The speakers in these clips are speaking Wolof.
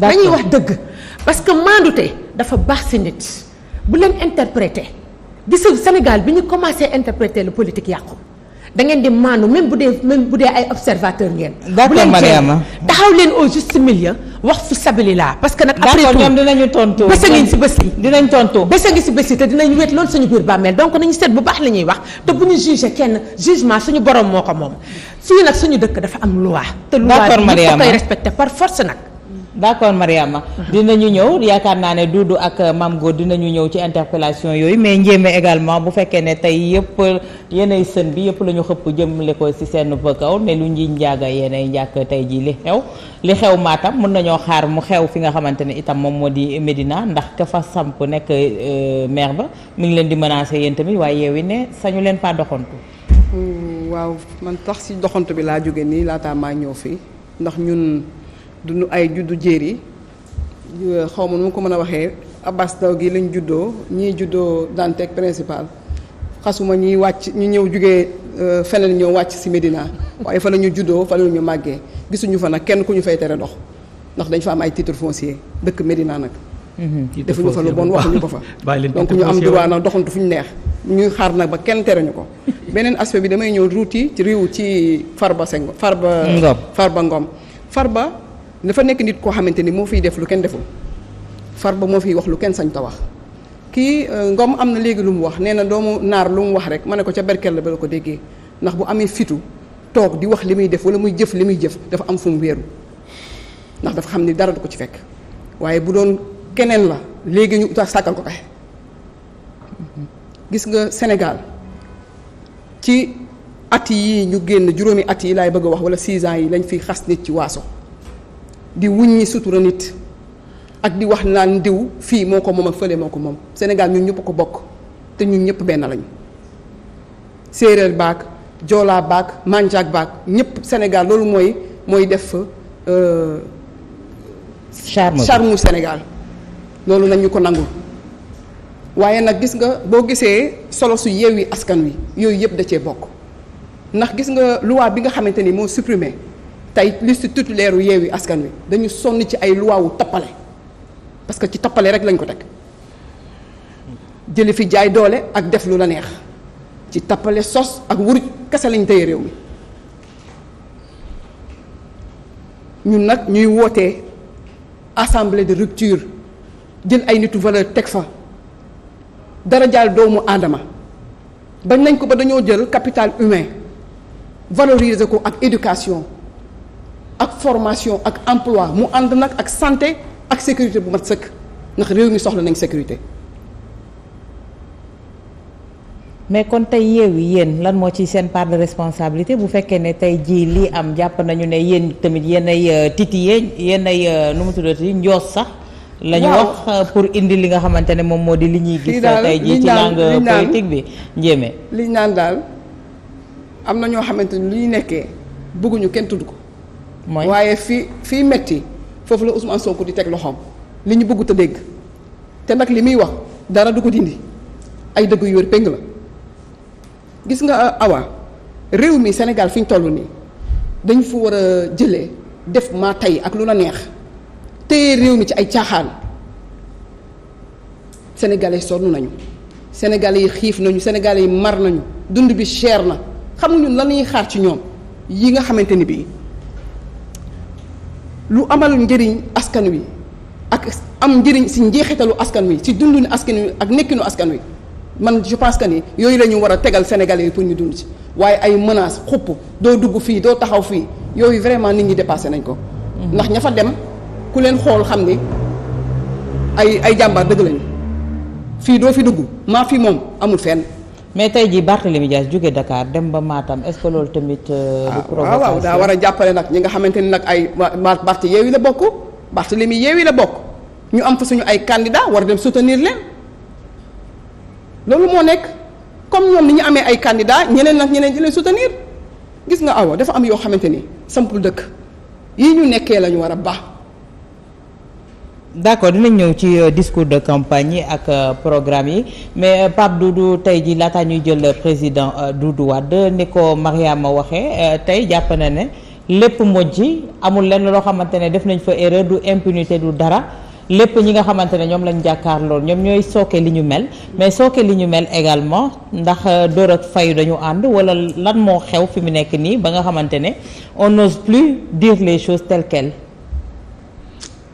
dañuy wax dëgg parce que maandute dafa baax si nit bu leen interpréter gis Sénégal bi ñu commencé interpréter le politique yàqu da ngeen di maandu même bu dee ay observateur ngeen. d'accord Mariama taxaw leen au juste milieu wax fi sabilillah parce que nag. après tout ñoom dinañu tontu. bés a ngi si bés yi dinañ tontu. bés a ngi si bés yi te dinañ wéet loolu suñu biir bàmmeel donc nañu seet bu baax li ñuy wax te bu ñu jugé kenn jugement suñu borom moo ko moom fii nag suñu dëkk dafa am loi. te loi bi ñëpp ko koy respecté par force nag. d'accord Mariama dinañu ñëw yaakaar naa ne Doudou ak Mame Goor dinañu ñëw ci interpellation yooyu mais Ndiémé également bu fekkee ne tey yëpp yéenay sën bi yëpp la ñu xëpp jëmale ko ci seen kaw ne lu nji njaaga yéenay njàkk tey ji li xew Matam mën nañoo xaar mu xew fi nga xamante ne itam moom moo di Médina ndax ka fa samp nekk maire ba mi ngi leen di menacer yéen tamit waaye yeewi ne sañu leen pas doxantu. waaw man tax ci doxantu bi laa jóge nii laataa maa ñëw fii ndax ñun duñu ay juddu jéeri xaw ma nu ma ko mën a waxee Abass Ndao gi lañ juddoo ñii juddoo Dantec principal xasuma ñiy wàcc ñu ñëw jugee feneen ñëw wàcc ci Médina waaye fa la ñu juddoo fa la ñu màggee gisuñu fa nag kenn ku ñu fay tere dox ndax dañ fa am ay titre foncier dëkk Médina nag defuñu fa lu bon waxuñu ko fa donc ñu am droit nag doxantu fu ñu neex ñuy xaar nag ba kenn tereñu ko beneen aspect bi damay ñëw ruuti ci réew ci Farba Ngom Farba dafa nekk nit koo xamante ni moo fiy def lu kenn deful Farba moo fiy wax lu kenn sañ ta wax kii Ngom am na léegi lu mu wax nee na doomu naar lu mu wax rek ma ne ko ca berkel la ba la ko déggee ndax bu amee fitu toog di wax li muy def wala muy jëf li muy jëf dafa am fu mu wéeru ndax dafa xam ni dara du ko ci fekk waaye bu doon keneen la léegi ñu utax sàkkal ko kaxe gis nga Sénégal ci at yi ñu génn juróomi at yi laay bëgg a wax wala 6 ans yi lañ fiy xas nit ci waaso di wuññi sutura nit ak di wax naan diw fii moo ko moom ak fële moo ko moom Sénégal ñun ñëpp ko bokk te ñun ñëpp benn lañu séeréer baak joolaa baak manjaak baak ñëpp Sénégal loolu mooy def charme Sénégal loolu nañ ñu ko nangul waaye nag gis nga boo gisee solo su Yewwi Askan Wi yooyu yëpp da cee bokk ndax gis nga loi bi nga xamante ni moo supprimé tey liste titulaire u Yewwi Askan Wi dañu sonn ci ay loi wu tappale parce que ci tappale rek lañ ko teg jëli fi jaay doole ak def lu la neex ci tappale sos ak wuruj kese lañ tëye réew mi ñun nag ñuy wootee assemblée de rupture jël ay nitu valeur teg fa dara jaal doomu aadama bañ nañ ko ba dañoo jël capital humain valoriser ko ak éducation ak formation ak emploi mu ànd nag ak santé ak sécurité bu mat sëkk ndax réew mi soxla nañ sécurité. mais kon tey Yewwi yéen lan moo ci seen part de responsabilité bu fekkee ne tey jii lii am jàpp nañu ne yéen tamit yéen ay titillé yéen ay nu mu tuddati njoos sax. la ñu wax pour indi li nga xamante ne moom moo di li ñuy gis. tey jii ci langue politique bi Ndiémé. liñ naan daal am na ñoo xamante ni lu ñu nekkee bëgguñu kenn tudd ko. mooy waaye fii metti foofu la Ousmane Sonko di teg loxoom li ñu bëggut a dégg te nag li muy wax dara du ko dindi ay dëgg yu wér péng la gis nga awa réew mi Sénégal fi ñu toll nii dañ fu war a jëlee def maa tey ak lu la neex téye réew mi ci ay caaxaan sénégalais sonn nañu sénégalais yi xiif nañu sénégalais yi mar nañu dund bi cher na xamuñu lan lañuy xaar ci ñoom yi nga xamante ni bii lu amal njëriñ askan wi ak am njëriñ ci njeexitalu askan wi ci dundu askan wi ak nekkinu askan wi man je pense que ni yooyu la ñu war a tegal sénégalais yi pour ñu dund ci waaye ay menaces xupp doo dugg fii doo taxaw fii yooyu vraiment nit ñi dépassé nañ ko. ndax ña fa dem ku leen xool xam ni ay jàmbaar dëgg lañu fii doo fi dugg maa fi moom amul fenn. mais tey jii Barthélémy Dias jóge Dakar dem ba Matam est-ce que loolu tamit. waaw daa war a jàppale nag ñi nga xamante ni nag ay Barth Yewwi la bokk Barthélémy Yewwi la bokk ñu am fa suñu ay candidat war dem soutenir leen loolu moo nekk comme ñoom ni ñu amee ay candidat ñeneen nag ñeneen di leen soutenir gis nga awa dafa am yoo xamante ni sampul dëkk yii ñu nekkee la ñu war a baax. d'accord dinañ ñëw ci discours de campagne yi ak programme yi mais Pape Doudou tey ji laataa ñuy jël président Doudou Wade ni ko Mariama waxee tey jàpp na ne lépp mojji amul lenn loo xamante ne def nañ fa erreur du impunité du dara lépp ñi nga xamante ne ñoom lañ jàkkaar lool ñoom ñooy sooke li ñu mel mais sooke li ñu mel également ndax dóor ak fayu dañu ànd wala lan moo xew fi mu nekk nii ba nga xamante ne on n'ose plus dire les choses telles quelles.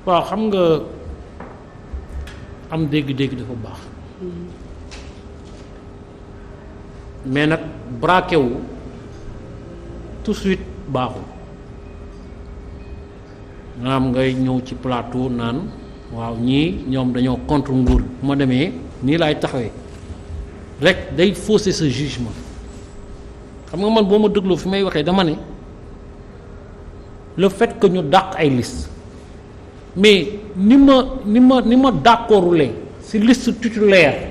waaw xam nga am dégg-dégg dafa baax mais nag braqué wu tout de suite baaxul maanaam ngay ñëw ci plateau naan waaw ñii ñoom dañoo contre nguur bu ma demee nii laay taxawee rek day fausser ce jugement xam nga man boo ma dégloo fi may waxee dama ne le fait que ñu dàq ay liste mais ni ma d'accordulee ci liste titulaire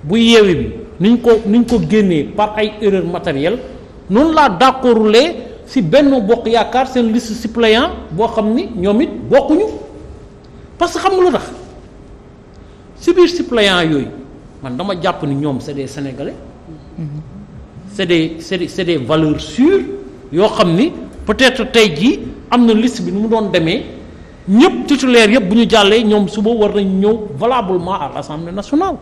bu Yewwi bi niñ ko génnee par ay erreur matérielle noonu laa d'accordulee ci Benno Bokk Yaakaar seen liste suppléant boo xam ni ñoom it bokkuñu parce que xam nga lu tax ci biir suppléant yooyu man dama jàpp ni ñoom c'est des Sénégalais c'est des valeurs sûres yoo xam ni peut-être tey jii am na liste bi nu mu doon demee ñëpp titulaire yëpp bu ñu jàllee ñoom suba war nañ ñëw valablement à l'Assemblée nationale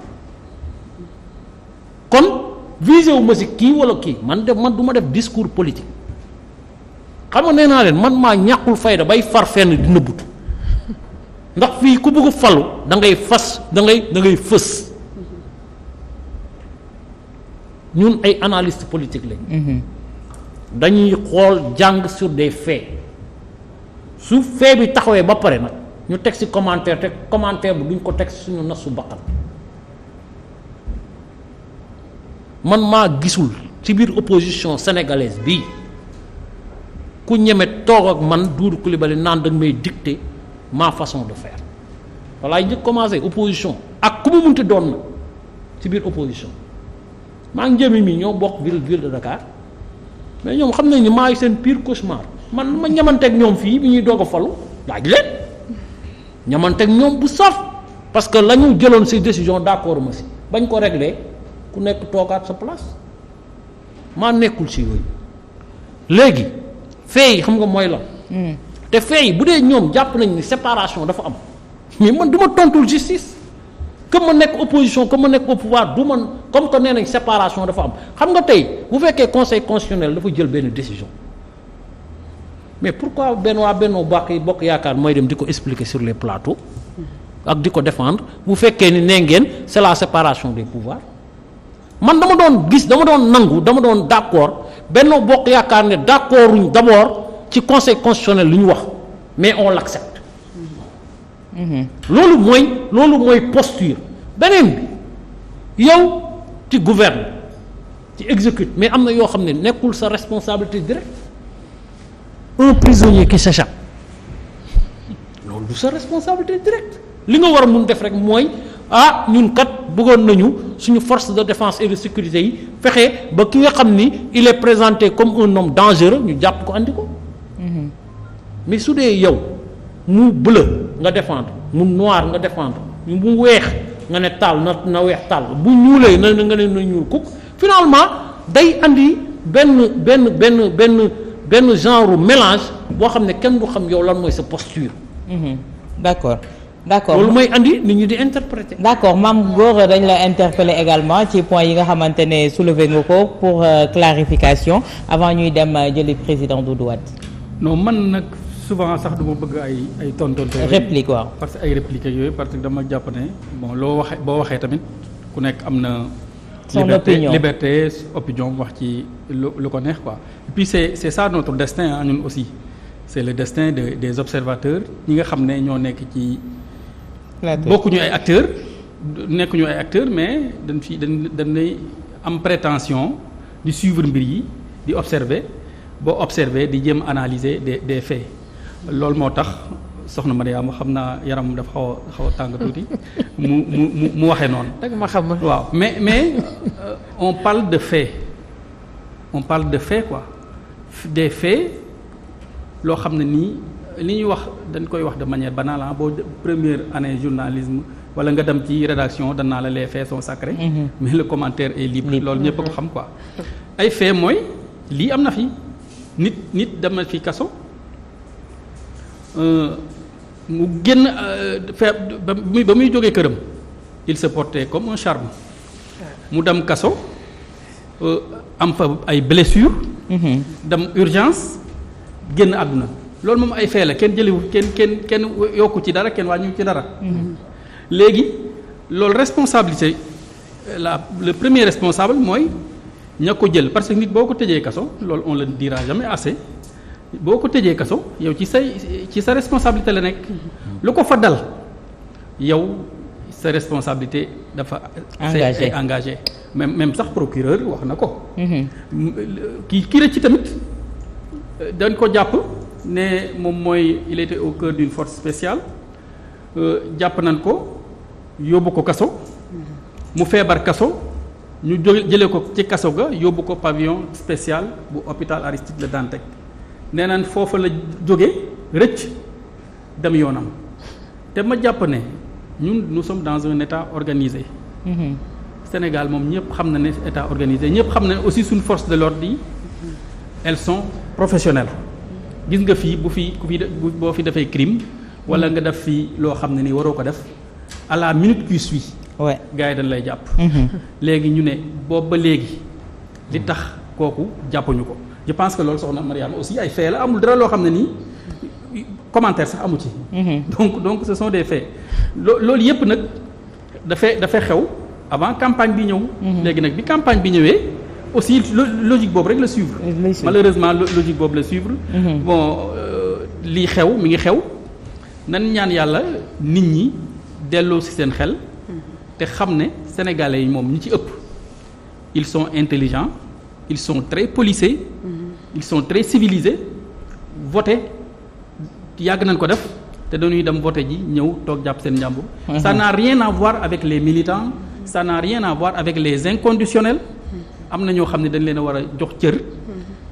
kon visé wu ma si kii wala kii man du ma def discours politique xam nga nee naa leen man maa ñàkkul fayda bay far fenn di nëbbutu ndax fii ku bëgg falu da ngay fas da ngay fës ñun ay analystes politiques lañ dañuy xool jàng sur des faits su fait bi taxawee ba pare nag ñu teg ci commentaire te commentaire bi duñ ko teg suñu nasu bakkan man maa gisul ci biir opposition sénégalaise bii ku ñeme toog ak man Doudou Coulibaly naan da nga may dicter ma façon de faire walaay njëkk commencé opposition ak ku mu munti doon na ci biir opposition maa ngi jëmi mi ñoo bokk ville de Dakar mais ñoom xam nañ ni maa ngi seen pire cauchemar man ma ñamanteeg ñoom fii bi ñuy doog a falu laaj leen ñamanteeg ñoom bu saf parce que la ñu jëloon ces décisions d'accord ma si bañ ko régler ku nekk toogaat sa place maa nekkul si yooyu léegi fee yi xam nga mooy la te fee yi bu dee ñoom jàpp nañ ni séparation dafa am mais man du ma tontul justice que ma nekk opposition que ma nekk au pouvoir du man comme que nee nañ séparation dafa am xam nga tey bu fekkee conseil constitutionnel dafa jël benn décision mais pourquoi Benno Bokk Yaakaar mooy dem di ko expliquer sur les plateaux ak di ko défendre bu fekkee ni nee ngeen c'est la séparation des pouvoirs man dama doon nangu dama doon d'accord Benno Bokk Yaakaar ne d'accorduñ d'abord ci conseil constitutionnel lu ñu wax mais on l'accepte loolu mooy posture beneen bi yow ci gouverne ci exécute mais am na yoo xam ne nekkul sa responsabilité directe un prisonnier qui s'échappe loolu du sa responsabilité directe li nga war a mun def rek mooy ñun kat bëggoon nañu suñu force de défense et de sécurité yi fexe ba ki nga xam ni il est présenté comme un homme dangereux ñu jàpp ko andi ko mais su dee yow mu bleu nga défendre mu noir nga défendre mu weex nga ne taal na weex taal bu ñuulee nga ne na ñuul kuk finalement day andi benn genre mélange boo xam ne kenn du xam yow lan mooy sa posture. d'accord loolu mooy andi nit ñi di interpréter. d'accord Mame Gor dañ la interpeller également ci point yi nga xamante ne soulevé nga ko pour clarification avant ñuy dem jëli président Doudou Wade. non man nag souvent sax du ma bëgg ay tontonte réplique waaw parce que ay répliques yooyu parce que dama jàpp ne bon boo waxee tamit ku nekk am na. son opinion liberté opinion wax ci lu ko neex quoi et puis c'est ça notre destin ñun aussi c'est le destin des observateurs ñi nga xam ne ñoo nekk ci. bokkuñu ay acteurs nekkuñu ay acteurs mais dañ am prétention di suivre mbir yi di observer boo observer di jéem analyser des faits loolu moo tax soxna Mariama xam naa yaram dafa xaw a tàng tuuti mu waxee noonu. dëgg ma xam waaw mais on parle de faits quoi des faits loo xam ne nii li ñuy wax dañ koy wax de manière banale boo première année journalisme wala nga dem ci rédaction danaa la les faits sont sacrés. Mais le commentaire est libre. loolu ñëpp a ko xam quoi. ay faits mooy lii am na fi nit dem na fi kaso mu génn ba muy jógee këram il se portait comme un charme mu dem kaso am fa ay blessures. dem urgence génn àdduna loolu moom ay fee la kenn jëliwu kenn yokku ci dara kenn wàññiwu ci dara. léegi loolu responsabilité le premier responsable mooy ña ko jël parce que nit boo ko tëjee kaso loolu on le dira jamais assez boo ko tëjee kaso yow ci sa responsabilité la nekk. lu ko fa dal yow sa responsabilité dafa. engagé même sax procureur wax na ko. kii rëcc tamit dañ ko jàpp ne moom mooy il était au cœur d'une force spéciale jàpp nañ ko yóbbu ko kaso. mu feebar kaso ñu jëlee ko ci kaso ga yóbbu ko pavillon spécial bu hôpital Aristide Le Dantec nee nañ foofa la jóge rëcc dem yoonam te ma jàpp ne ñun nous sommes dans un état organisé. Sénégal moom ñëpp xam na ne état organisé ñëpp xam na ne aussi suñu force de l'ordre yi elles sont professionnelles gis nga fii boo fi defee crime wala nga def fii loo xam ne ni waroo ko def à la minute qui suit. ouais gars yi dañ lay jàpp. léegi ñu ne boobu ba léegi li tax kooku jàppuñu ko je pense que loolu soxna Mariama aussi ay faits la amul dara loo xam ne nii commentaire sax amu ci. donc ce sont des faits loolu yëpp nag dafay xew avant campagne bi ñëw. léegi nag bi campagne bi ñëwee aussi logique boobu rek la suivre. malheureusement logique boobu la suivre. bon lii xew mi ngi xew nan ñaan yàlla nit ñi delloo ci seen xel. te xam ne sénégalais yi moom ñi ci ëpp ils sont intelligents ils sont très policés. ils sont très civilisés voter yàgg nañ ko def te dañuy dem voter ji ñëw toog jàpp seen njàmbur. ça n'a rien à voir avec les militants ça n'a rien à voir avec les inconditionnels. am na ñoo xam ne dañ leen a war a jox cër.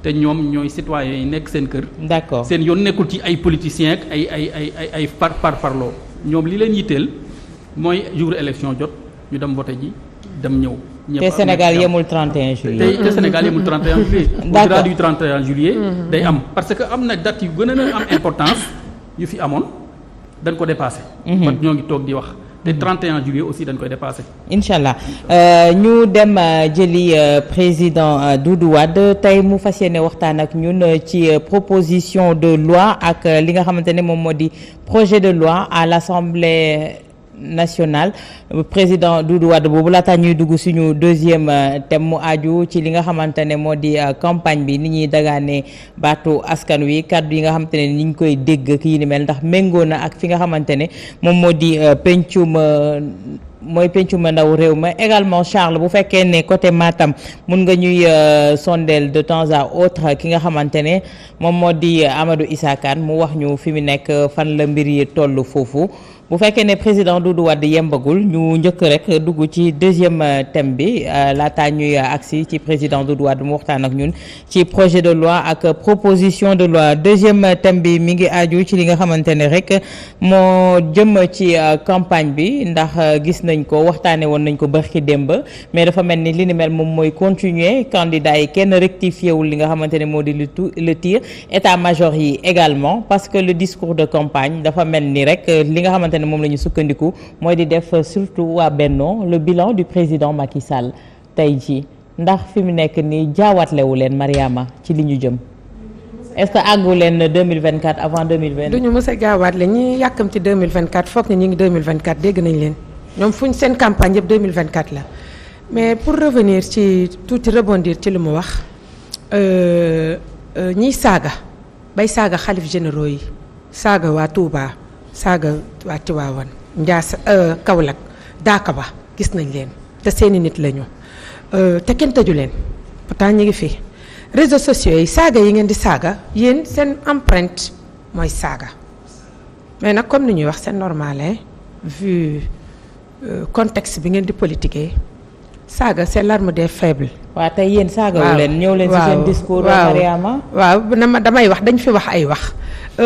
te ñoom ñooy citoyens yi nekk seen kër. d'accord seen yoon nekkul ci ay politiciens ak ay parloo ñoom li leen yitteel. mooy jour élection jot ñu dem voté ji dem ñëw. te Sénégal yemul 31 juillet. te Sénégal yemul 31 juillet. au-delà du 31 juillet. day am parce que am na date yu gën a am importance yu fi amoon dañ ko dépassé. kon ñoo ngi toog di wax te 31 juillet aussi dañ koy dépassé. incha allah ñu dem jëli président Doudou Wade tey mu fas yéene waxtaan ak ñun ci proposition de loi ak li nga xamante ne moom moo di projet de loi à l'Assemblée national président Doudou Wade boobu laataa ñuy dugg suñu deuxième thème mu aju ci li nga xamante ne moo di campagne bi ni ñuy dagaane baatu askan wi kàddu yi nga xamante ne ni ñu koy dégg kii ni mel ndax méngoo na ak fi nga xamante ne moom moo di pencum ndaw réew ma également Charles bu fekkee ne côté Matam mun nga ñuy sondeel de temps à autre ki nga xamante ne moom moo di Amadou Issa Kane mu wax ñu fi mu nekk fan la mbir yi toll foofu bu fekkee ne président Doudou Wade yembagul ñu njëkk rek dugg ci deuxième thème bi laataa ñuy agsi ci président Doudou Wade mu waxtaan ak ñun ci projet de loi ak proposition de loi deuxième thème bi mi ngi aju ci li nga xamante ne rek moo jëm ci campagne bi ndax gis nañ ko waxtaane woon nañ ko barki démb mais dafa mel ni li ni mel moom mooy continuer candidat yi kenn rectifié wul li nga xamante ne moo di le tir état-major yi également parce que le discours de campagne dafa mel ni rek li nga xamante ne moom la ñu sukkandiku mooy di def surtout waa Benno le bilan du président Macky Sall tey jii ndax fi mu nekk nii jaawatlewu leen Mariama ci li ñu jëm est-ce que àggu leen 2024 avant 2020. duñu mës a jaawatle ñi yàkkam ci 2024 foog ne ñu ngi 2024 dégg nañ leen ñoom fuñ seen campagne yëpp 2024 la mais pour revenir ci tuuti rebondir ci li mu wax ñiy saaga bay saaga xalif généraux yi saaga waa Touba. saaga waa Tiwaawan Njaas Kaolack Daaka ba gis nañ leen te seeni nit lañu te kenn tëju leen pourtant ñu ngi fi réseaux sociaux yi saaga yi ngeen di saaga yéen seen empreinte mooy saaga mais nag comme ni ñuy wax c'est normal hein vu contexte bi ngeen di politiquer saaga c'est l'arme des faibles. waaw tey yéen saagawu leen ñëw leen ci seen discours. Mariama waaw damay wax dañ fi wax ay wax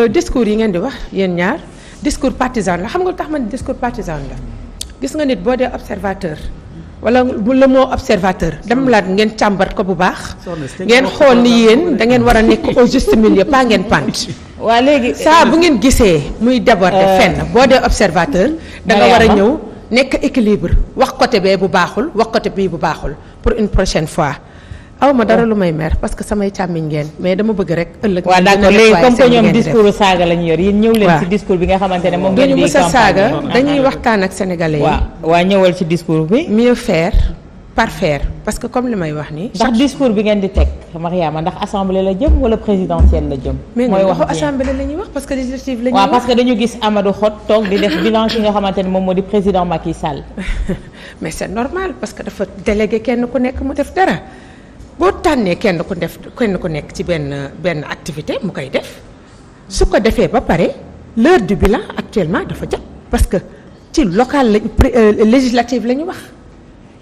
discours yi ngeen di wax yéen ñaar. discours partisan la xam nga lu tax man discours partisan la gis nga nit boo dee observateur wala le mot observateur dem laat ngeen càmbar ko bu baax ngeen xool ni yéen da ngeen war a nekk au juste milieu pas ngeen pant waa léegi saa bu ngeen gisee muy déborder fenn boo dee observateur da nga war a ñëw nekk équilibre wax côté bee bu baaxul wax côté bii bu baaxul pour une prochaine fois aw ma dara lu may mer parce que samay càmmiñ ngeen mais dama bëgg rek ëllëg. waaw d'accord léegi comme que ñoom discours saaga la ñu yor yéen ñëw leen ci discours bi nga xamante ne moom ngeen di mës a saaga dañuy waxtaan ak sénégalais yi. waa ñëwal ci discours bi. mieux faire parfaire parce que comme li may wax nii. ndax discours bi ngeen di teg Mariama ndax assemblée la jëm wala présidentielle la jëm. mooy waxu assemblée la ñuy wax parce que législative la ñuy wax. waaw parce que dañu gis Amadou Hott toog di def bilan ki nga xamante ne moom moo di président Macky Sall. mais c'est normal parce que dafa délégué kenn ku nekk mu def dara. boo tànnee kenn ku nekk ci benn activité mu koy def su ko defee ba pare l'heure du bilan actuellement dafa jot parce que ci local la législative la ñu wax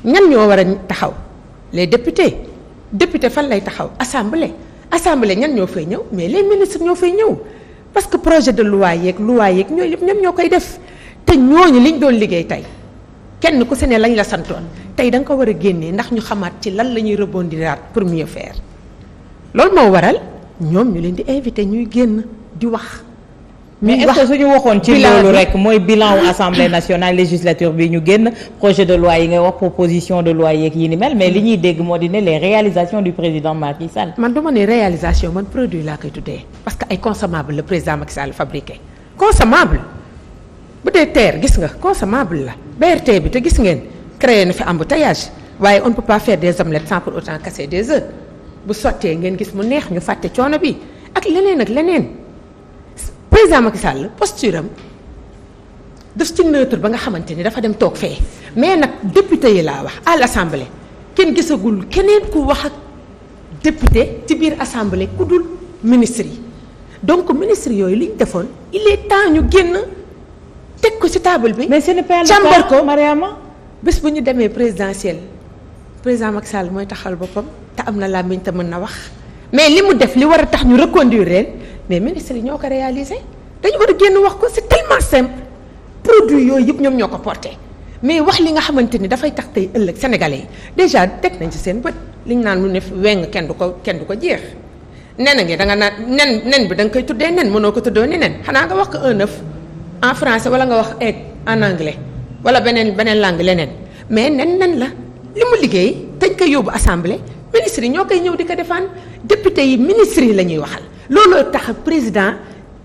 ñan ñoo war a taxaw les députés fan lay taxaw assemblée ñan ñoo fay ñëw mais les ministres ñoo fay ñëw parce que projet de loi yeeg ñooy yëpp ñoom ñoo koy def te ñooñu liñ doon liggéey tey kenn ku se ne lañ la santoon tey da nga ko war a génnee ndax ñu xamaat ci lan la ñuy rebondiraat pour mieux faire loolu moo waral ñoom ñu leen di invité ñuy génn di wax. mais est-ce que suñu waxoon ci loolu rek mooy bilan wu assemblée nationale législature bi ñu génn projet de loi yi ngay wax proposition de loi yeeg yi ni mel mais li ñuy dégg moo di ne les réalisations du président Macky Sall. man du ma ne réalisation man produit laa koy tuddee parce que ay consommable le président Macky Sall fabriqué consommable bu dee terre gis nga consommable la BRT bi te gis ngeen. créé na fi embouteillage waaye on ne peut pas faire des omelettes sans pour autant casser des œufs bu sottee ngeen gis mu neex ñu fàtte coono bi ak leneen président Macky Sall posture am daf ci neutre ba nga xamante ni dafa dem toog fee mais nag député yi laa wax à l'assemblée kenn gisagul keneen ku wax ak député ci biir assemblée ku dul ministre yi donc ministre yooyu li ñu defoon il est temps ñu génn teg ko ci table bi. mais ce n'est pas le càmbar ko Mariama. bés bu ñu demee présidentielle président Macky Sall mooy taxal boppam te am na làmmiñ te mën na wax mais li mu def li war a tax ñu reconduire leen mais ministre yi ñoo ko réalisé dañu war a génn wax ko c'est tellement simple produit yooyu yëpp ñoom ñoo ko porté mais wax li nga xamante ni dafay tax tey ëllëg sénégalais yi déjà teg nañ ci seen bët li ñu naan lu ne weng kenn du ko jeex nen a ngi da nga naan nen bi da nga koy tuddee nen mënoo ko tuddee ni nen xanaa nga wax ko un œuf en français wala nga wax egg en anglais wala beneen langue leneen mais nen la li mu liggéey dañ koy yóbbu assemblée ministres yi ñoo koy ñëw di ko défendre député yi ministres yi la ñuy waxal looloo tax président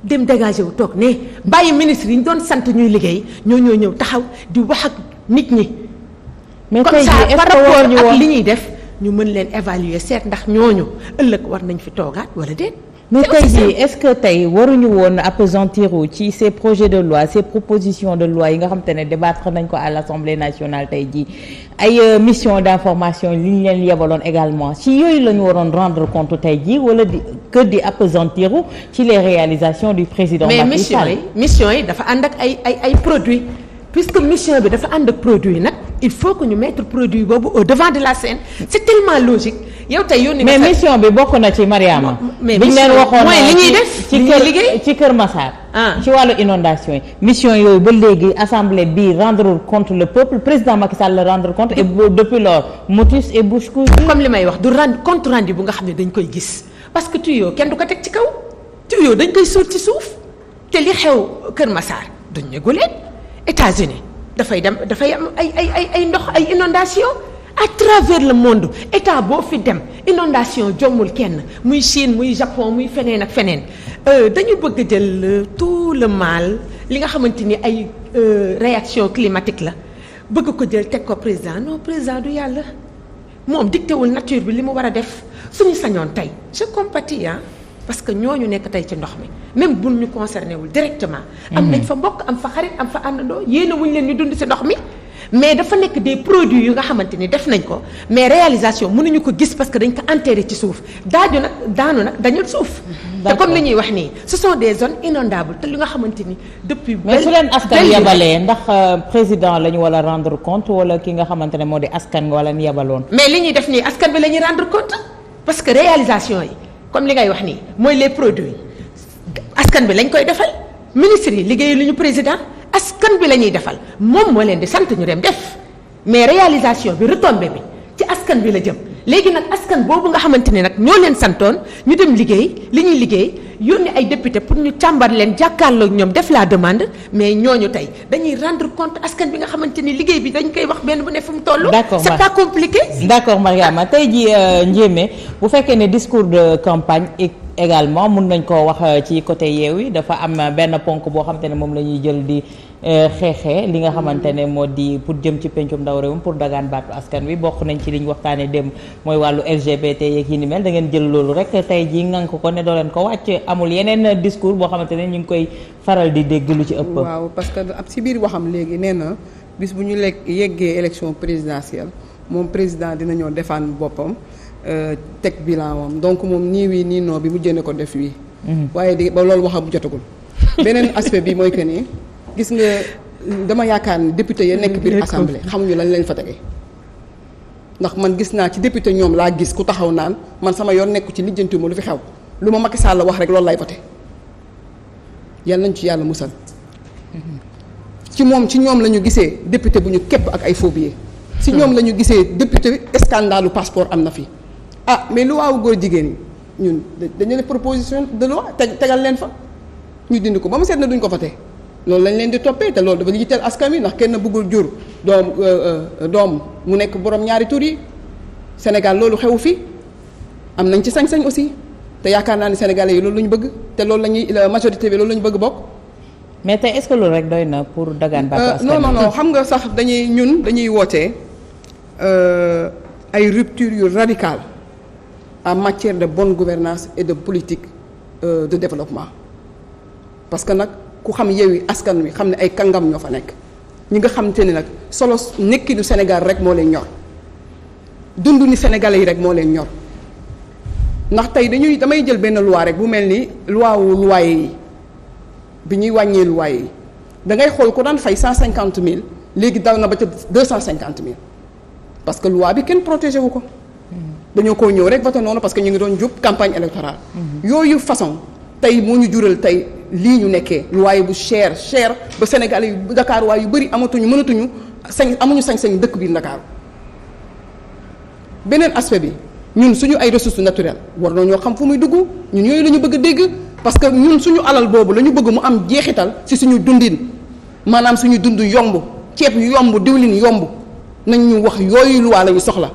dem dégagé wu toog ne bàyyi ministres yi ñu doon sant ñuy liggéey ñoo ñëw taxaw di wax ak nit ñi. mais comme ça par rapport ak li ñuy def ñu mën leen évaluer seet ndax ñooñu ëllëg war nañ fi toogaat wala déet. mais tey jii est-ce que tey waruñu woon appesantir ci ces projets de loi ces propositions de loi yi nga xam te ne débattre nañ ko à l'Assemblée nationale tey jii ay mission d'information li ñu leen yebaloon également ci yooyu la ñu waroon rendre compte tey jii wala di appesantir ci les réalisations du président Macky Sall. mais mission yi dafa ànd ak ay produits puisque mission bi dafa ànd ak produit nag il faut que ñu mettre produit boobu au devant de la scène c'est tellement logique. yow tey yónni mais mission bi bokk na ci Mariama. mais biñ leen waxoon mooy li ñuy def ci kër ci Kër Massar. ci wàllu inondation yi mission yooyu ba léegi assemblée bi rendre compte le peuple président Macky Sall le rendre compte et depuis lors motus et bouche cousue. comme li may wax du rendre compte rendu bu nga xam ne dañ koy gis parce que tuyau kenn du ko teg ci kaw tuyau dañ koy suul ci suuf te li xew Kër Massar duñ ne guleen États-Unis dafay am ay ndox ay inondation à travers le monde état boo fi dem inondation jommul kenn muy Chine muy Japon muy feneen ak feneen dañu bëgg a jël tout le mal li nga xamante ni ay réaction climatique la bëgg ko jël teg ko président non président du yàlla moom dictéwul nature bi li mu war a def suñu sañoon tey je compatis parce que ñooñu nekk tey ci ndox mi même buñ ñu concerné wul directement. am nañ fa mbokk am fa xarit am fa àndandoo yéen a wuñ leen ñu dund ci ndox mi. mais dafa nekk des produits yu nga xamante ni def nañ ko mais réalisation mënuñu ko gis parce que dañ ko enterré ci suuf daanu nag dañul suuf. te comme li ñuy wax nii ce sont des zones inondables te li nga xamante ni depuis. mais su leen askan yabalee ndax président la ñu wala rendre compte wala ki nga xamante ne moo di askan wala ñu yabaloon. mais li ñuy def nii askan bi la ñuy rendre compte parce que réalisation yi comme li ngay wax nii mooy les produits askan bi lañ koy defal ministres yi liggéeyu lu ñu président. askan bi la ñuy defal moom moo leen di sant ñu dem def mais réalisation bi retombée bi ci askan bi la jëm. léegi nag askan boobu nga xamante ne nag ñoo leen santoon ñu dem liggéey li ñuy liggéey yónni ay député pour ñu càmbar leen jàkkaarloo ñoom def la demande mais ñooñu tey dañuy rendre compte askan bi nga xamante ni liggéey bi dañ koy wax benn bu ne fu mu toll. d'accord c'est pas compliqué. d'accord Mariama tey ji Ndiémé bu fekkee ne discours de campagne également mun nañ koo wax ci côté Yewwi dafa am benn ponk boo xamante ne moom la ñuy jël di xeexee li nga xamante ne moo di pour jëm ci pencum ndaw réewum pour dagaan baatu askan wi bokk nañ ci li ñu waxtaanee dem mooy wàllu LGBT yeeg yi ni mel da ngeen jël loolu rek tey jii ngank ko ne doo leen ko wàcc amul yeneen discours boo xamante ne ñu ngi koy faral di dégg lu ci ëpp. waaw parce que ab si biir waxam léegi nee na bis bu ñu yeggee élection présidentielle moom président dina ñëw defaan boppam teg bilan moom donc moom nii wii nii non bi mu jëne ko def wii. waaye di ba loolu waxam jotagul. beneen aspect bi mooy que ni gis nga dama yaakaar ni député ya nekk biir assemblée xamuñu lañ leen fa tegee ndax man gis naa ci député ñoom laa gis ku taxaw naan man sama yoon nekku ci lijjantiwuma lu fi xew lu ma Macky Sall la wax rek loolu lay voté yal nañ ci yàlla musal. ci ñoom la ñu gisee député bu ñu képp ak ay faux billets. ci ñoom la ñu gisee député scandalu passeport am na fi. ah mais lu waaw góor jigéen ñi ñun dañu ne proposition de loi tegal leen fa ñu dindi ko ba mu seet na duñ ko voté loolu lañ leen di toppee te loolu dafa yitteel askan wi ndax kenn bëggul jur doom mu nekk borom ñaari tur yi Sénégal loolu xewu fi am nañ ci sañ-sañ aussi te yaakaar naa ne sénégalais yi loolu la ñu bëgg te loolu la ñuy majorité bi loolu la ñu bëgg bokk. mais tey est-ce que loolu rek doy na pour dagaan baatu askan wi non xam nga sax dañuy wootee ay rupture yu radicale en matière de bonne gouvernance et de politique de développement parce que nag ku xam Yewwi Askan Wi xam ne ay kàngam ñoo fa nekk ñi nga xamante ni nag solo nekkinu Sénégal rek moo leen ñor dundu ni sénégalais yi rek moo leen ñor ndax tey damay jël benn loi rek bu mel ni loi wu loyer yi bi ñuy wàññee loyer yi da ngay xool ko daan fay 150 000 léegi daw na ba ca 250 000 parce que loi bi kenn protégé wu ko. dañoo ko ñëw rek voté noonu parce que ñu ngi doon jub campagne électorale. yooyu façon tey moo ñu jural tey lii ñu nekkee loyer bu cher ba Sénégal yu Dakar waaye yu bëri mënatuñu amuñu sañ-sañ dëkk biir Dakar. beneen aspect bi ñun suñu ay ressources naturelles war nañoo xam fu muy dugg ñun yooyu la ñu bëgg a dégg parce que ñun suñu alal boobu la ñu bëgg mu am jeexital ci suñu dundin maanaam suñu dund yomb ceeb yomb diwlin yomb nañ ñu wax yooyu luwaa la ñu soxla.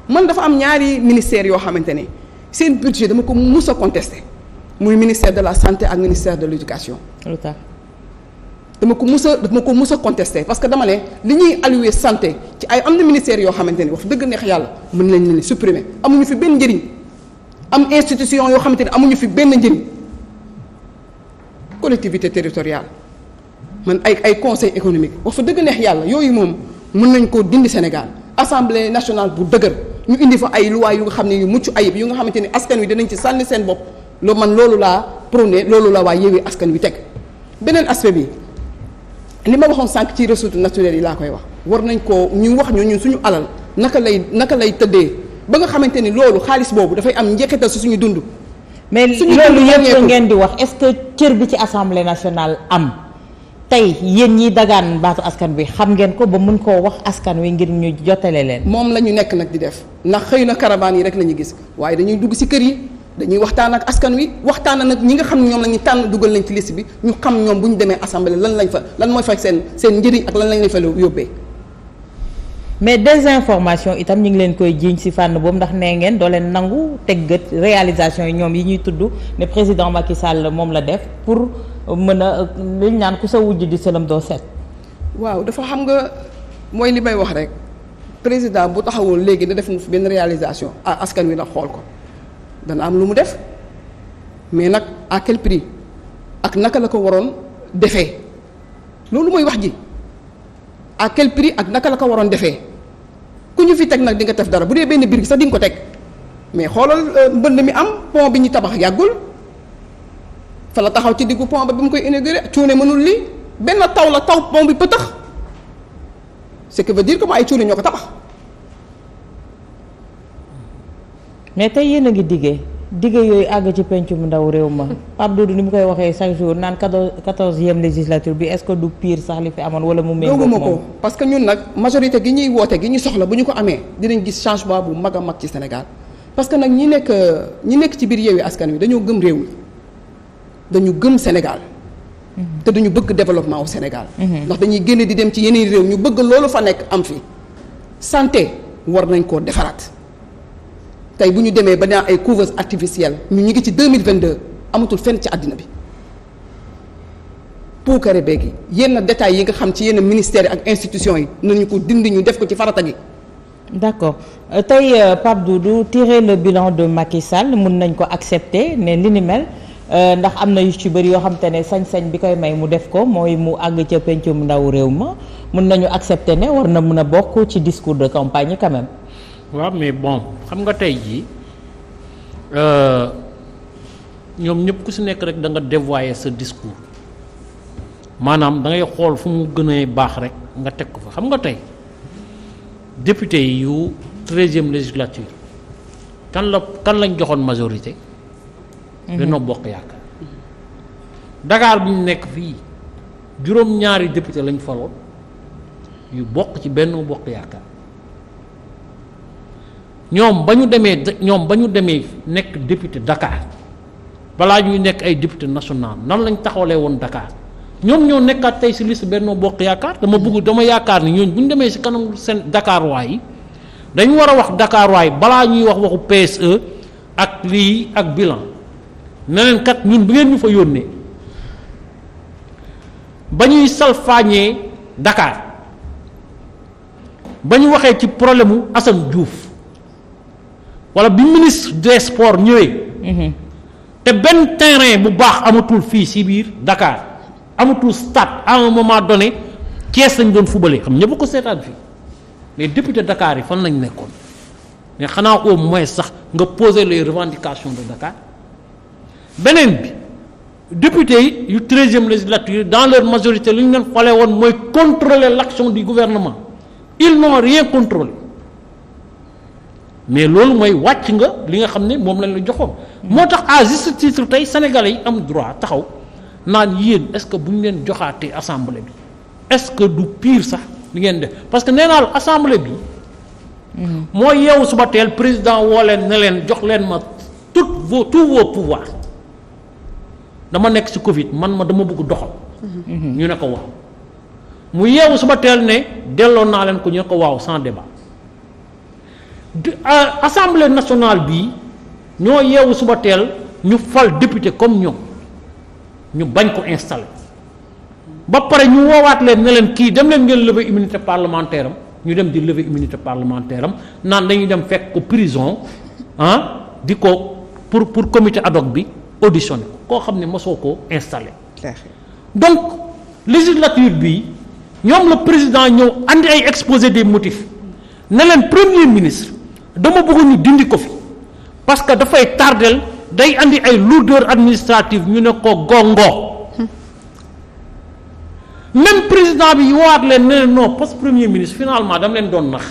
man dafa am ñaari ministères yoo xamante ne seen budget dama ko mus a contesté muy ministère de la santé ak ministère de l'éducation. dama ko mus a contesté parce que dama ne li ñuy allouer santé ci ay am na ministères yoo xamante ne wax dëgg neex yàlla mën nañ leen supprimer amuñu fi benn njëriñ am institution yoo xamante ne amuñu fi benn njëriñ collectivité territoriale man ay conseil économique wax fa dëgg neex yàlla yooyu moom mën nañ koo dindi Sénégal assemblée nationale bu dëgër. ñu indi fa ay loi yu nga xam ne yu mucc ayib yu nga xamante ni askan wi dinañ ci sànni seen bopp loolu laa prôné loolu la waa Yewwi Askan Wi teg beneen aspect bi li ma waxoon sànq ci ressources naturelles yi laa koy wax war nañ koo ñu wax ñun suñu alal naka lay tëddee ba nga xamante ni loolu xaalis boobu dafay am njeexital si suñu dund. mais loolu yëpp ngeen di wax est-ce que cër bi ci assemblée nationale am tey yéen ñi dagaan baatu askan wi xam ngeen ko ba mun koo wax askan wi ngir ñu jotale leen. moom la ñu nekk nag di def ndax xëy na caravane yi rek la ñu gis waaye dañuy dugg ci kër yi dañuy waxtaan ak askan wi waxtaan nag ñi nga xam ne ñoom la ñu tànn dugal nañ ci liste bi ñu xam ñoom bu ñu demee assemblée lan mooy fa seen njëriñ ak lan lañ fa yóbbee. mais désinformation itam ñu ngi leen koy jiiñ ci fànn boobu ndax nee ngeen doo leen nangu teggat réalisation yi ñoom yi ñuy tudd ne président Macky Sall moom la def pour mën a liñ naan ku sa wujj di sëlam doo set. waaw dafa xam nga mooy li may wax rek président bu taxawoon léegi da def mu fi benn réalisation askan wi nag xool ko dana am lu mu def mais nag à quel prix ak naka la ko waroon defee loolu mooy wax ji à quel prix ak naka la ko waroon defee ku ñu fi teg nag di nga def dara bu dee benn biir sax di nga ko teg mais xoolal mbënd mi am pont bi ñu tabax yàggul fa la taxaw ci diggu pont ba bi mu koy inauguré cuune mënul lii benn taw la taw pont bi pëtax ce qui veut dire que ay cuune ñoo ko tabax. mais tey yéen a ngi diggee digg yooyu àgg ci pencum ndaw réew ma Pape Doudou ni mu koy waxee chaque jour naan 14e législature bi est-ce que du pire sax li fi amoon wala mu méngoo gëwuma ko parce que ñun nag majorité gi ñuy woote gi ñu soxla bu ñu ko amee dinañ gis changement bu mag a mag ci Sénégal parce que nag ñi nekk ci biir Yewwi Askan Wi dañoo gëm réew mi dañu gëm Sénégal te dañu bëgg développement au Sénégal ndax dañuy génne di dem ci yeneen réew ñu bëgg loolu fa nekk am fi santé war nañ koo defaraat tey bu ñu demee ba naa ay couveuse artificielle ñu ngi ci 2022 amatul fenn ci àddina bi puukare beegi yenn détails yi nga xam ci yenn ministères yi ak institutions yi nañu ko dindi ñu def ko ci farata gi. d'accord tey Pape Doudou tirer le bilan de Macky Sall mun nañ ko accepter ne li ni mel ndax am na yu ci bëri yoo xam te ne sañ-sañ bi koy may mu def ko mooy mu àgg ca pencum ndaw réew ma mun nañu accepter ne war na mun a bokk ci discours de campagne quand même. waaw mais bon xam nga tey jii ñoom ñëpp ku si nekk rek da nga dévoyer sa discours maanaam da ngay xool fu mu gën a baax rek nga teg ko fa xam nga tey député yu 13e législature kan lañ joxoon majorité. Benno Bokk Yaakaar. Dakar bi ñu nekk fii juróom-ñaari député lañ faloon yu bokk ci Benno Bokk Yaakaar. ñoom ba ñu demee nekk député Dakar balaa ñuy nekk ay député national nan lañ taxawalee woon Dakar ñoom ñoo nekkaat tey ci liste Benno Bokk Yaakaar dama yaakaar ni ñooñu bu ñu demee ci kanam seen Dakar waay yi dañu war a wax Dakar waay balaa ñuy wax waxu PSE ak lii ak bilan neneen kat ñun bu ngeen ñu fa yónnee ba ñuy salfaañee Dakar ba ñu waxee ci problème mu Assane Diouf wala bi ministre des sports ñëwee. te benn terrain bu baax amatul fii ci biir Dakar amatul stade à un moment donné Thiès lañ doon fubale xam ñëpp ko seetaan fii mais député Dakar yi fan lañ nekkoon mais xanaa au moins sax nga poser les revendications de Dakar beneen bi député yi yu 13e législature dans leur majorité li ñu leen falee woon mooy contrôler l'action du gouvernement ils n'ont rien contrôlé. mais loolu mooy wàcc nga li nga xam ne moom lañ la joxoon moo tax à juste titre tey sénégalais yi am droit taxaw naan yéen est-ce que bu ñu leen joxaatee assemblée bi est-ce que du pire sax li ngeen def parce que nee naa la assemblée bi moo yeewu suba teel président woo leen ne leen jox leen ma tous vos pouvoirs dama nekk ci Covid dama bëgg doxal ñu ne ko waaw mu yeewu suba teel ne delloo naa leen ko ñu ne ko waaw sans débat assemblée nationale bii ñoo yeewu suba teel ñu fal député comme ñoom ñu bañ ko installer ba pare ñu woowaat leen ne leen kii dem leen ngeen lever immunité parlementaire am ñu dem di lever immunité parlementaire am naan dañuy dem fekk ko prison di ko pour comité ad hoc bi auditionné koo xam ne mosoo ko installer. donc législature bi ñoom le président ñëw andi ay exposé des motifs ne leen premier ministre dama bëgg ñu dindi ko fi parce que dafay tardel day andi ay lourdeur administrative ñu ne ko gongo même président bi woowaat leen ne leen non poste premier ministre finalement dama leen doon nax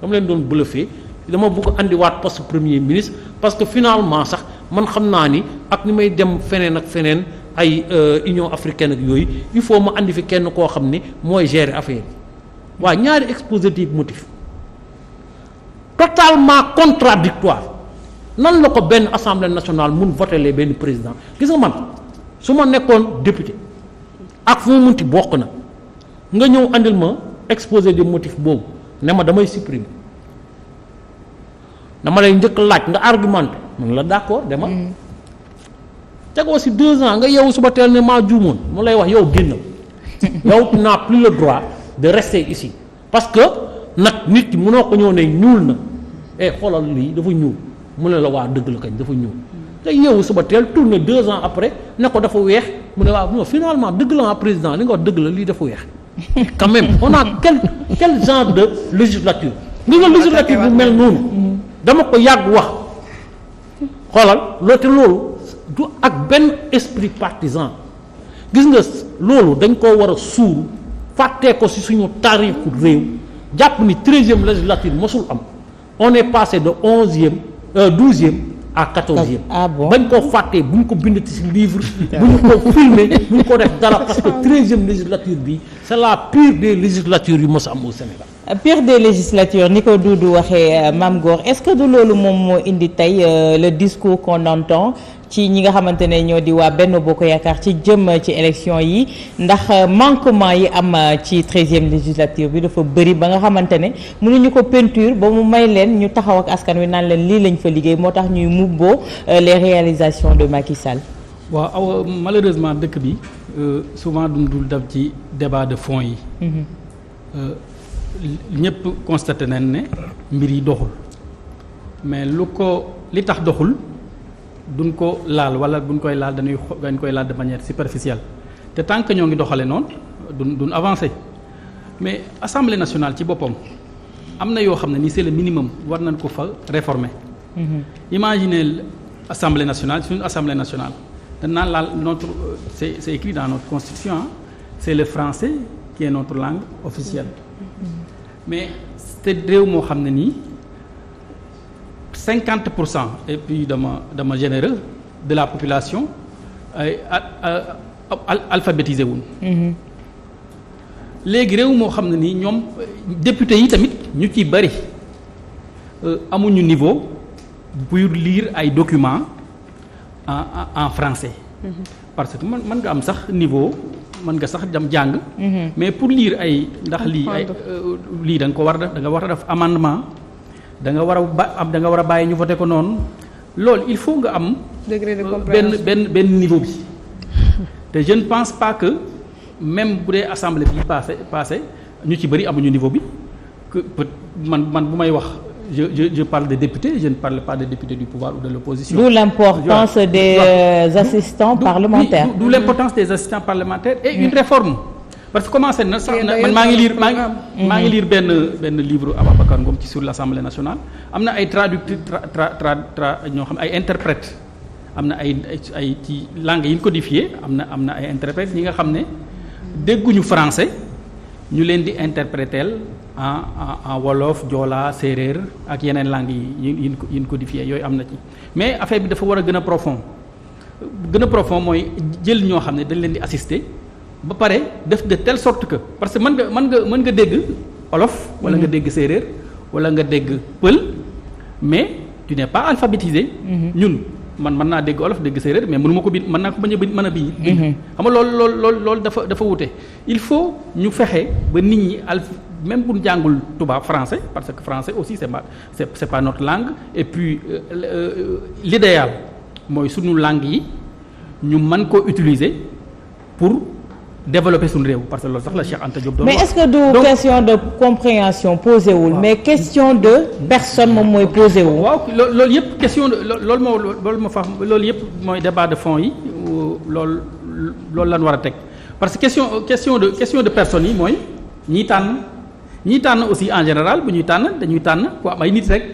dama leen doon bluffé dama bëgg andiwaat poste premier ministre parce que finalement sax man xam naa ni ak ni may dem feneen ak feneen ay Union africaine ak yooyu il faut ma andi fi kenn koo xam ni mooy gérer affaire yi waa ñaari exposé des motifs totalement contradictoire nan la ko benn assemblée nationale mun voter les benn président gis nga man su ma nekkoon député ak fu mu munti bokk na nga ñëw andil ma exposé des motifs boobu ne ma damay supprimer dama lay njëkk laaj nga argumenté man la d'accord demal tegoo si 2 ans nga yow suba teel ne maa juumoon mu lay wax yow génnal yow tu n'as plus le droit de rester ici parce que nag nit ki mënoo ko ñëw ne ñuul na xoolal lii dafa ñuul mu ne la waa dëgg la kañ dafa ñuul te yow suba teel tourné 2 ans après ne ko dafa weex mu ne waaw non finalement dëgg la président li nga wax dëgg la lii dafa weex quand même on a quel genre de législature li nga législature bu mel noonu dama ko yàgg wax xoolal loolu te loolu du ak benn esprit partisan gis nga loolu dañ koo war a suuru fàttee ko ci suñu taarixu réew jàpp ni 13e législature mosul am on est passé de 12e à 14e. Ah bon? bañ koo fàttee bu ñu ko bind ci livre. bu ñu ko filmer bu ñu ko def dara parce que 13e législature bi c'est la pire des législatures yu mos a am au Sénégal. Pire des législatures ni ko Doudou waxee Mame Gor est-ce que du loolu moom moo indi tey le discours qu'on entend ci ñi nga xamante ne ñoo di waa Benno Bokk Yaakaar ci jëm ci élection yi ndax manquement yi am ci 13e législature bi dafa bëri ba nga xamante ne mënuñu ko peinture ba mu may leen ñu taxaw ak askan wi naan leen lii lañ fa liggéey moo tax ñuy mubboo les réalisations de Macky Sall. waaw aw malheureusement dëkk bi souvent dul def ci débat de fond yi. ñëpp constaté nañ ne mbir yi doxul mais li tax doxul duñ ko laal wala buñ koy laal dañ koy laal de manière superficielle te tant que ñoo ngi doxale noonu duñ avancer mais assemblée nationale ci boppam am na yoo xam ne ni c'est le minimum war nañ ko fa réformer. Imaginez assemblée nationale suñu assemblée nationale dañ naan laal c'est écrit dans notre constitution c'est le français qui est notre langue officielle. mais te réew moo xam ne nii 50% et puis dama généreux de la population ay alphabétisé wuñ. léegi réew moo xam ne nii ñoom député yi tamit ñu ci bari amuñu niveau pour lire ay documents en français. parce que mën nga am sax niveau. mën nga sax dem jàng. mais pour lire ay ndax lii da nga ko war a def da nga war a def amendement da nga war a bàyyi ñu voté ko noonu loolu il faut nga am. degré de compréhension benn niveau bi. te je ne pense pas que même bu dee assemblée bi passé ñu ci bëri amuñu niveau bi que man bu may wax je parle de députés je ne parle pas de députés du pouvoir ou de l'opposition. D'où l'importance des assistants parlementaires. D'où l'importance des assistants parlementaires et une réforme. parce que commencé na sax man maa ngi lire benn livre Ababacar Ngom ci sur l'Assemblée nationale am na ay traducteurs ñoo xam ay interprètes am na ay ci langues yi ñu codifié am na ay interprètes ñi nga xam ne dégguñu français ñu leen di interpréter en wolof joola séeréer ak yeneen langues yi yi ñu codifié yooyu am na ci mais affaire bi dafa war a gën a profond mooy jël ñoo xam ne dañ leen di assister ba pare def de telle sorte que parce que mën nga dégg wolof wala nga dégg séeréer wala nga dégg pël mais tu n'es pas alphabétisé. ñun man mën naa dégg wolof dégg séeréer mais mënuma ko bind mën naa ko bañ a mën a bind. xam nga loolu dafa wute il faut ñu fexe ba nit ñi même bu ñu jàngul tubaab français parce que français aussi c'est pas notre langue et puis l'idéal mooy sunu langue yi ñu mën ko utiliser pour développer suñu réew parce que loolu sax la Cheikh Anta Diop doon wax. mais est-ce que du question de compréhension posé wul. mais question de personne moom mooy posé wul. waaw loolu yëpp question de loolu yëpp mooy débat de fond yi loolu lan war a teg parce que question de personnes yi mooy ñiy tànn aussi en général bu ñuy tànn dañuy tànn ku am ay nit rek.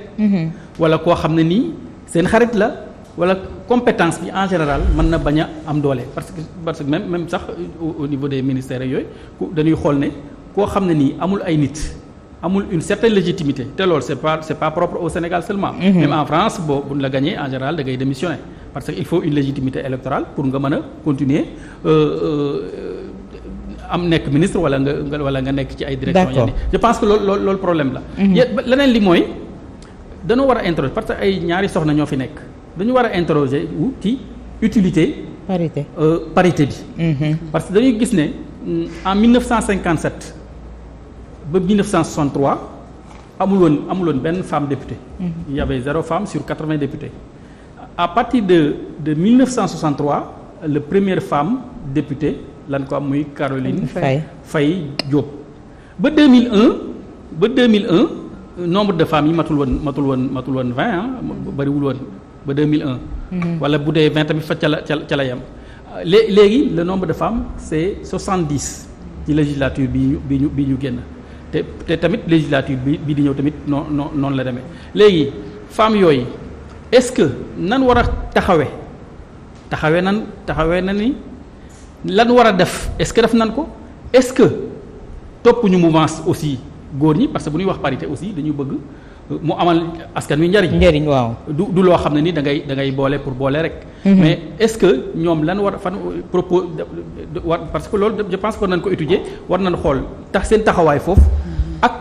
wala koo xam ne nii seen xarit la. wala compétence bi en général mën na bañ a am doole parce que même sax au niveau des ministères yooyu dañuy xool ne koo xam ne nii amul ay nit amul une certaine légitimité te loolu c'est pas propre au Sénégal seulement. Même en France buñ la gagné en général da ngay démissionner parce que il faut une légitimité électorale pour nga mën a continuer am nekk ministre wala nga nekk ci ay directions yenn je pense que loolu problème la. leneen li mooy dañoo war a introduire parce que ay ñaari soxna ñoo fi nekk. dañu war a interroger ci utilité. parité bi. parce que dañuy gis ne en 1957 ba 1963 amul woon benn femme députée. Il y avait 0 femme sur 80 députés. À partir de 1963 la première femme députée lan ko am muy Caroline Faye Diop. ba 2001 nombre de femmes yi matul woon 20 bariwul woon. ba 2001. wala bu dee 20 tamit fa ca la yem. léegi le nombre de femmes c'est 70 ci législature bi ñu génn te tamit législature bi di ñëw tamit noonu la demee léegi femmes yooyu est-ce que nan war a taxawee na ni lan war a def est-ce que def nan ko est-ce que topp ñu mouvance aussi góor ñi parce que bu ñuy wax parité aussi dañu bëgg mu amal askan wi njariñ waaw. du loo xam ne ni da ngay boole pour boole rek. mais est-ce que ñoom lan war fan propos war parce que loolu je pense que war nañ ko étudier war nañ xool tax seen taxawaay foofu ak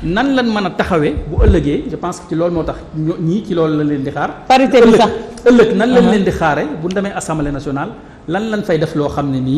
nan lan mën a taxawee bu ëllëgee je pense que ci loolu moo tax ñii ci loolu la leen di xaar. parité bi sax ëllëg nan lañ leen di xaare bu ñu demee assemblée nationale lan lañ fay def loo xam ne nii.